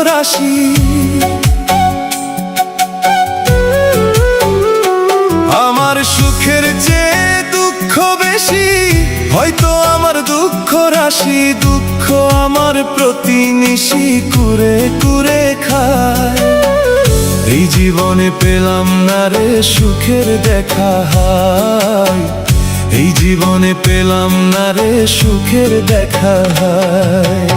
রাশি। আমার সুখের চেয়ে দুঃখ বেশি, হয়তো আমার দুঃখ রাশি। দুঃখ আমার প্রতিনিশি কুরে কুরে খায়। এই জীবনে পেলাম না রে সুখের দেখা হায়, এই জীবনে পেলাম না রে সুখের দেখা হায়।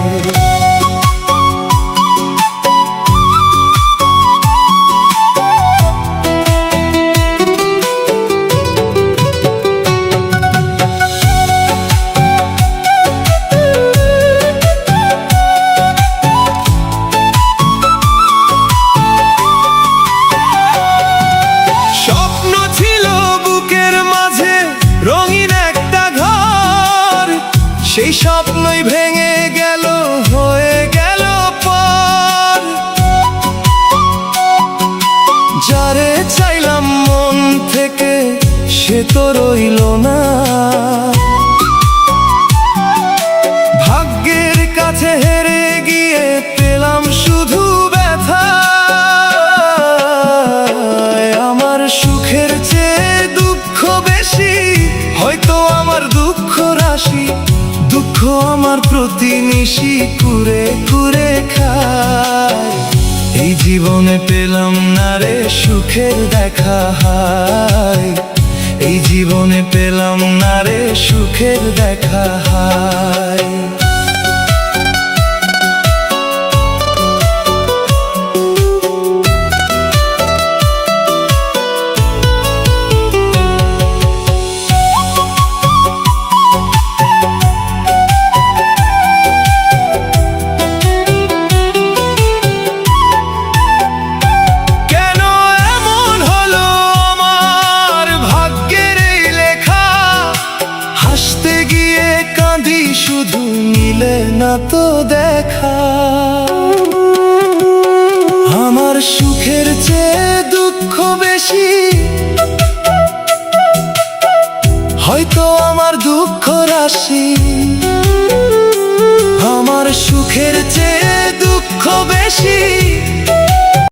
সেই স্বপ্নই ভেঙে গেল, হয়ে গেল পর। যারে চাইলাম মন থেকে সে তো রইল না। ভাগ্যের কাছে হেরে গিয়ে পেলাম শুধু ব্যথা। আমার সুখের চেয়ে দুঃখ বেশি, হয়তো আমার দুঃখ রাশি। দুঃখ আমার প্রতিনিশি কুরে কুরে খায়। এই জীবনে পেলাম না রে সুখের দেখা হায়, এই জীবনে পেলাম না রে সুখের দেখা হায়। শুধু মিলে না তো দেখা। আমার সুখের চেয়ে দুঃখ বেশি, হয়তো আমার দুঃখ রাশি। আমার সুখের চেয়ে দুঃখ বেশি,